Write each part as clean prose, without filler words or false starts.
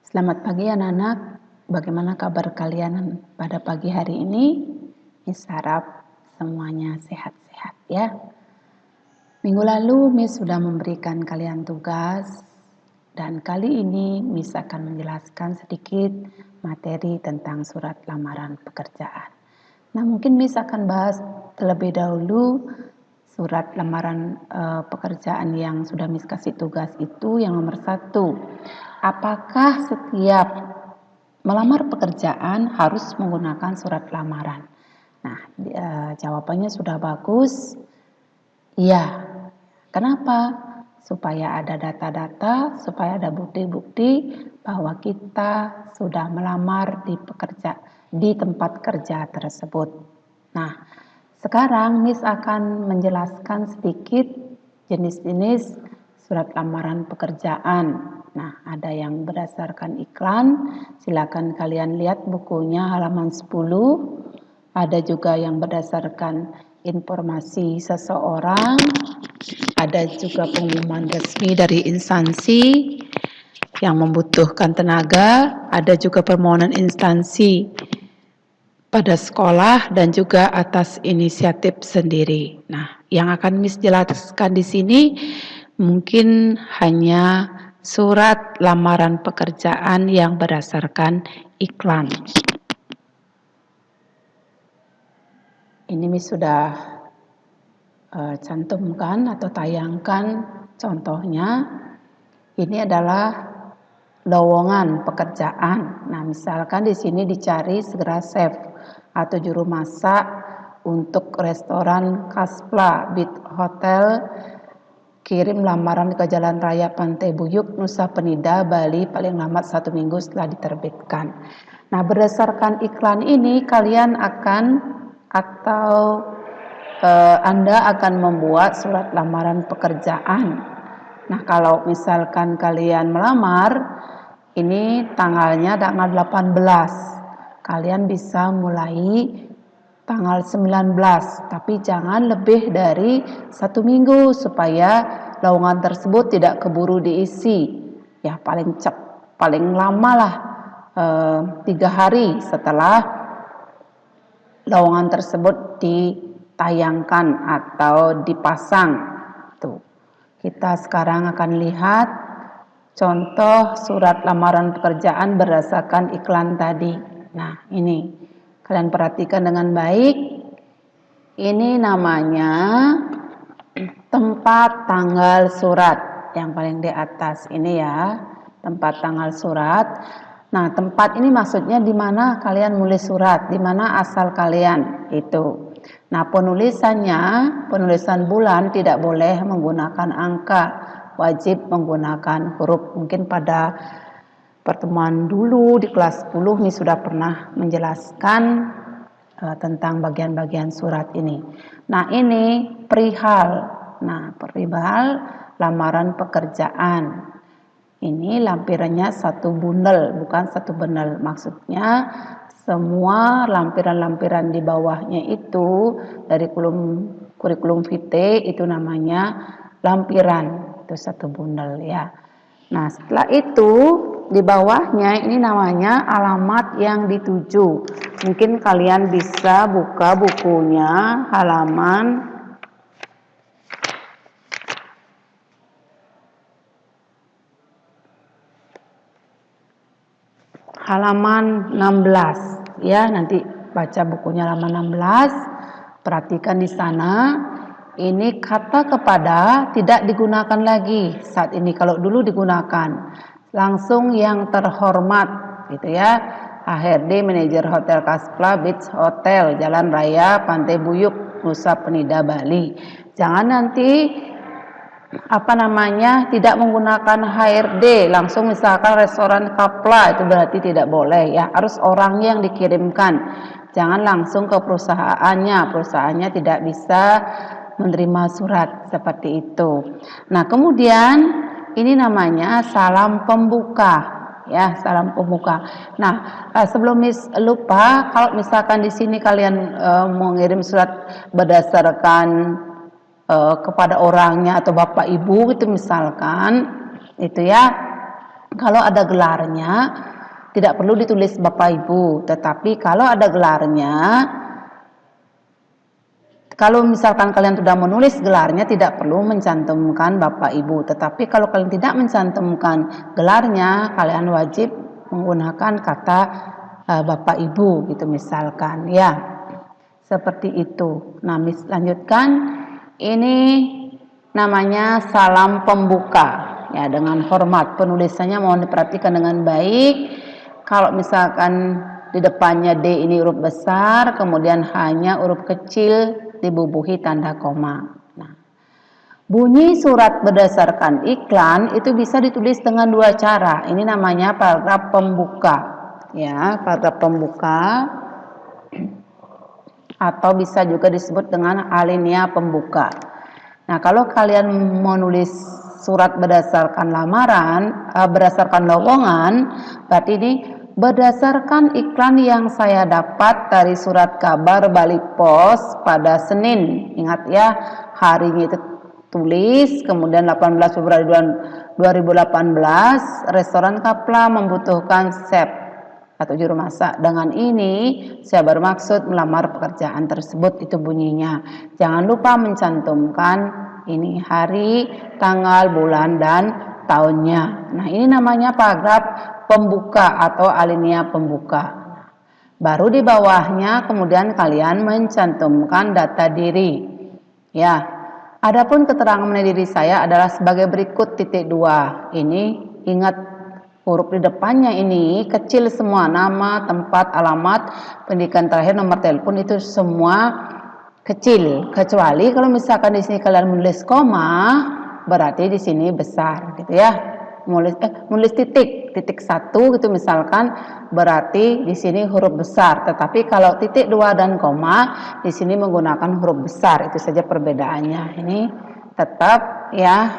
Selamat pagi anak-anak, bagaimana kabar kalian pada pagi hari ini? Miss harap semuanya sehat-sehat ya. Minggu lalu Miss sudah memberikan kalian tugas dan kali ini Miss akan menjelaskan sedikit materi tentang surat lamaran pekerjaan. Nah, mungkin Miss akan bahas terlebih dahulu surat lamaran pekerjaan yang sudah Miss kasih tugas itu yang nomor 1. Apakah setiap melamar pekerjaan harus menggunakan surat lamaran? Nah, jawabannya sudah bagus. Iya. Kenapa? Supaya ada data-data, supaya ada bukti-bukti bahwa kita sudah melamar di tempat kerja tersebut. Nah, sekarang Miss akan menjelaskan sedikit jenis-jenis surat lamaran pekerjaan. Nah, ada yang berdasarkan iklan, silakan kalian lihat bukunya halaman 10. Ada juga yang berdasarkan informasi seseorang, ada juga pengumuman resmi dari instansi yang membutuhkan tenaga, ada juga permohonan instansi pada sekolah dan juga atas inisiatif sendiri. Nah, yang akan Miss jelaskan di sini mungkin hanya surat lamaran pekerjaan yang berdasarkan iklan. Ini Miss sudah cantumkan atau tayangkan contohnya. Ini adalah lowongan pekerjaan. Nah, misalkan di sini dicari segera chef atau juru masak untuk restoran Kaspla Beach Hotel. Kirim lamaran ke Jalan Raya Pantai Buyuk, Nusa Penida, Bali paling lambat 1 minggu setelah diterbitkan. Nah, berdasarkan iklan ini kalian Anda akan membuat surat lamaran pekerjaan. Nah, kalau misalkan kalian melamar, ini tanggalnya tanggal 18. Kalian bisa mulai tanggal 19, tapi jangan lebih dari 1 minggu supaya lowongan tersebut tidak keburu diisi. Ya, paling lama lah 3 hari setelah lowongan tersebut ditayangkan atau dipasang. Tuh. Kita sekarang akan lihat contoh surat lamaran pekerjaan berdasarkan iklan tadi. Nah, ini kalian perhatikan dengan baik. Ini namanya tempat tanggal surat yang paling di atas ini ya, tempat tanggal surat. Nah, tempat ini maksudnya di mana kalian nulis surat, di mana asal kalian itu. Nah, penulisan bulan tidak boleh menggunakan angka, wajib menggunakan huruf. Mungkin pada pertemuan dulu di kelas 10 ini sudah pernah menjelaskan tentang bagian-bagian surat ini. Nah, ini perihal lamaran pekerjaan. Ini lampirannya 1 bundel, bukan 1 bundel. Maksudnya semua lampiran-lampiran di bawahnya itu dari kurikulum vitae itu namanya lampiran. Itu 1 bundel ya. Nah, setelah itu di bawahnya ini namanya alamat yang dituju. Mungkin kalian bisa buka bukunya halaman 16 ya, nanti baca bukunya halaman 16. Perhatikan di sana. Ini kata kepada tidak digunakan lagi saat ini. Kalau dulu digunakan langsung yang terhormat gitu ya. HRD manajer Hotel Kaspla Beach Hotel Jalan Raya Pantai Buyuk Nusa Penida Bali. Jangan nanti tidak menggunakan HRD langsung, misalkan restoran Kapla, itu berarti tidak boleh ya, harus orangnya yang dikirimkan, jangan langsung ke perusahaannya tidak bisa menerima surat seperti itu. Nah, kemudian ini namanya salam pembuka ya, salam pembuka. Nah, sebelum Miss lupa, kalau misalkan di sini kalian mengirim surat berdasarkan kepada orangnya atau bapak ibu gitu misalkan itu ya, Kalau ada gelarnya tidak perlu ditulis Bapak Ibu, tetapi kalau ada gelarnya, kalau misalkan kalian sudah menulis gelarnya tidak perlu mencantumkan Bapak Ibu, tetapi kalau kalian tidak mencantumkan gelarnya, kalian wajib menggunakan kata Bapak Ibu gitu misalkan ya. Seperti itu. Nah, lanjutkan. Ini namanya salam pembuka. Ya, dengan hormat. Penulisannya mohon diperhatikan dengan baik. Kalau misalkan di depannya D ini huruf besar, kemudian hanya huruf kecil dibubuhi tanda koma. Nah, bunyi surat berdasarkan iklan itu bisa ditulis dengan dua cara. Ini namanya paragraf pembuka. Ya, paragraf pembuka atau bisa juga disebut dengan alinea pembuka. Nah, kalau kalian menulis surat berdasarkan lamaran, berdasarkan lowongan, berarti ini berdasarkan iklan yang saya dapat dari surat kabar Bali Pos pada Senin. Ingat ya, harinya itu tulis, kemudian 18 Februari 2018, restoran Kapla membutuhkan chef atau juru masak. Dengan ini saya bermaksud melamar pekerjaan tersebut, itu bunyinya. Jangan lupa mencantumkan ini hari, tanggal, bulan, dan tahunnya. Nah, ini namanya paragraf pembuka atau alinea pembuka. Baru di bawahnya kemudian kalian mencantumkan data diri. Ya, adapun keterangan mengenai diri saya adalah sebagai berikut titik 2. Ini ingat huruf di depannya ini kecil semua, nama, tempat, alamat, pendidikan terakhir, nomor telepon itu semua kecil. Kecuali kalau misalkan di sini kalian menulis koma, berarti di sini besar, gitu ya. Menulis titik 1 gitu misalkan, berarti di sini huruf besar. Tetapi kalau titik 2 dan koma di sini menggunakan huruf besar. Itu saja perbedaannya. Ini tetap ya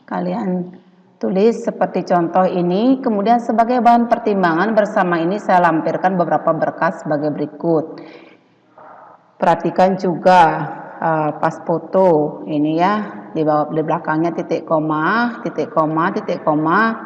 kalian tulis seperti contoh ini. Kemudian sebagai bahan pertimbangan bersama ini saya lampirkan beberapa berkas sebagai berikut. Perhatikan juga pas foto ini ya, di belakangnya titik koma,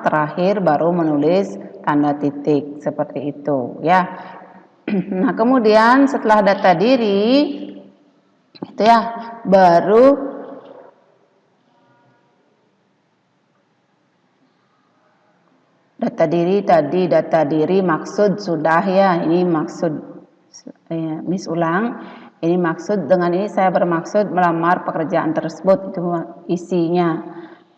terakhir baru menulis tanda titik seperti itu ya. Nah, kemudian setelah data diri itu ya, baru data diri tadi, data diri maksud sudah ya, ini maksud Miss ulang. Ini maksud, dengan ini saya bermaksud melamar pekerjaan tersebut, itu isinya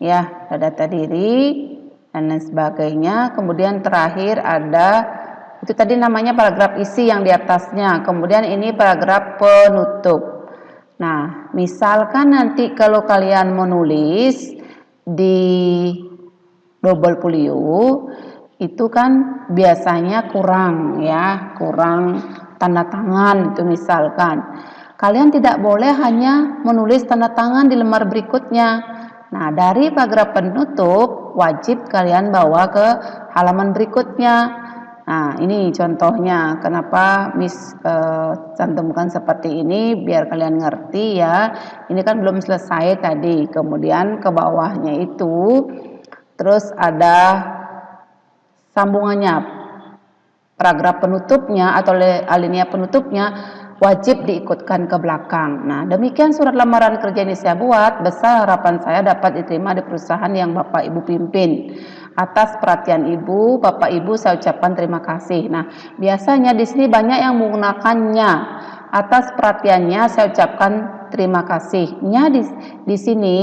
ya, data diri dan lain sebagainya. Kemudian terakhir ada itu tadi namanya paragraf isi yang di atasnya. Kemudian ini paragraf penutup. Nah, misalkan nanti kalau kalian menulis di double folio itu kan biasanya kurang ya, kurang tanda tangan itu misalkan. Kalian tidak boleh hanya menulis tanda tangan di lembar berikutnya. Nah, dari paragraf penutup wajib kalian bawa ke halaman berikutnya. Nah, ini contohnya kenapa Miss cantumkan seperti ini biar kalian ngerti ya. Ini kan belum selesai tadi. Kemudian ke bawahnya itu terus ada sambungannya. Paragraf penutupnya atau alinea penutupnya wajib diikutkan ke belakang. Nah, demikian surat lamaran kerja ini saya buat. Besar harapan saya dapat diterima di perusahaan yang Bapak Ibu pimpin. Atas perhatian Ibu, Bapak Ibu saya ucapkan terima kasih. Nah, biasanya di sini banyak yang menggunakannya. Atas perhatiannya saya ucapkan terima kasih. Nya di sini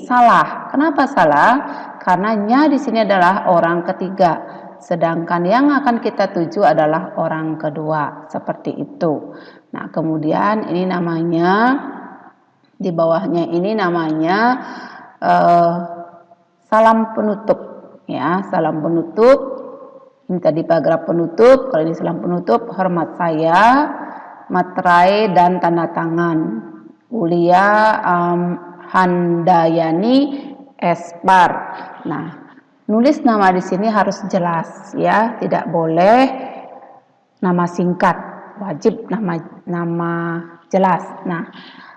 salah. Kenapa salah? Karena nya di sini adalah orang ketiga. Sedangkan yang akan kita tuju adalah orang kedua, seperti itu. Nah, kemudian ini namanya di bawahnya ini namanya salam penutup, ya, salam penutup. Ini tadi paragraf penutup. Kalau ini salam penutup, hormat saya, materai dan tanda tangan Ulia Handayani Espar. Nah, nulis nama di sini harus jelas ya, tidak boleh nama singkat, wajib nama jelas. Nah,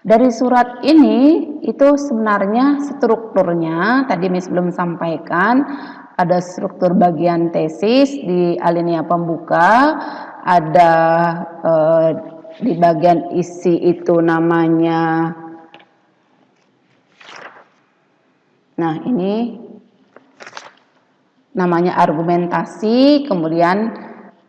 dari surat ini itu sebenarnya strukturnya tadi Miss belum sampaikan, ada struktur bagian tesis di alinea pembuka, ada di bagian isi itu namanya, nah ini namanya argumentasi, kemudian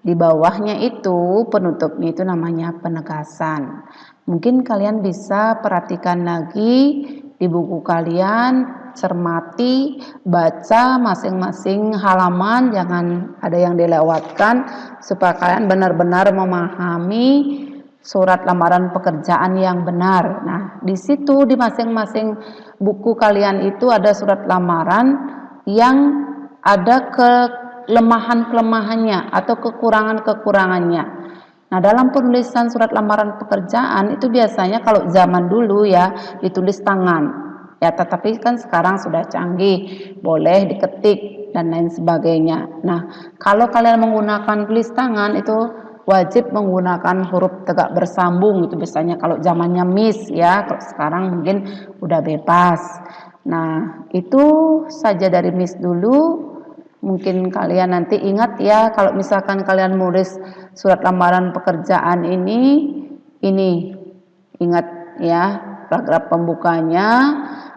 di bawahnya itu penutupnya itu namanya penegasan. Mungkin kalian bisa perhatikan lagi di buku kalian, cermati, baca masing-masing halaman, jangan ada yang dilewatkan supaya kalian benar-benar memahami surat lamaran pekerjaan yang benar. Nah, di situ di masing-masing buku kalian itu ada surat lamaran yang ada kelemahan-kelemahannya atau kekurangan-kekurangannya. Nah, dalam penulisan surat lamaran pekerjaan itu biasanya kalau zaman dulu ya ditulis tangan. Ya, tetapi kan sekarang sudah canggih, boleh diketik dan lain sebagainya. Nah, kalau kalian menggunakan tulis tangan itu wajib menggunakan huruf tegak bersambung itu biasanya kalau zamannya Miss ya. Kalau sekarang mungkin udah bebas. Nah, itu saja dari Miss dulu. Mungkin kalian nanti ingat ya, kalau misalkan kalian menulis surat lamaran pekerjaan ini ingat ya paragraf pembukanya,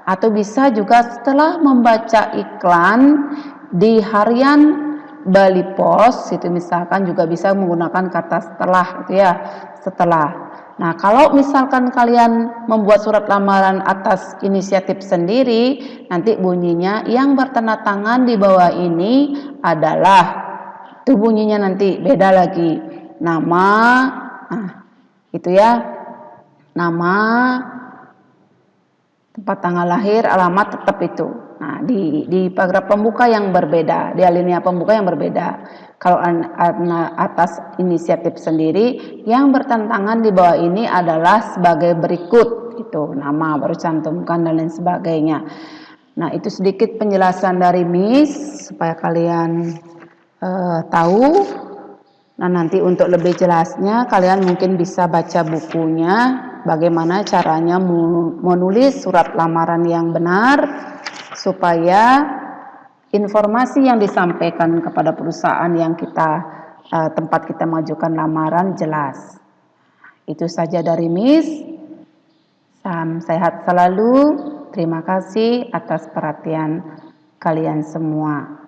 atau bisa juga setelah membaca iklan di harian Bali Pos itu misalkan juga bisa menggunakan kata setelah itu ya, setelah. Nah, kalau misalkan kalian membuat surat lamaran atas inisiatif sendiri, nanti bunyinya yang bertanda tangan di bawah ini adalah, itu bunyinya nanti beda lagi. Nama, nah, itu ya, nama, tempat tanggal lahir, alamat tetap itu. Nah, di paragraf pembuka yang berbeda, di alinea pembuka yang berbeda. Kalau atas inisiatif sendiri, yang bertentangan di bawah ini adalah sebagai berikut, itu nama baru cantumkan dan lain sebagainya. Nah, itu sedikit penjelasan dari Miss supaya kalian tahu. Nah, nanti untuk lebih jelasnya kalian mungkin bisa baca bukunya, bagaimana caranya menulis surat lamaran yang benar supaya informasi yang disampaikan kepada perusahaan yang tempat kita majukan lamaran jelas. Itu saja dari Miss. Salam sehat selalu. Terima kasih atas perhatian kalian semua.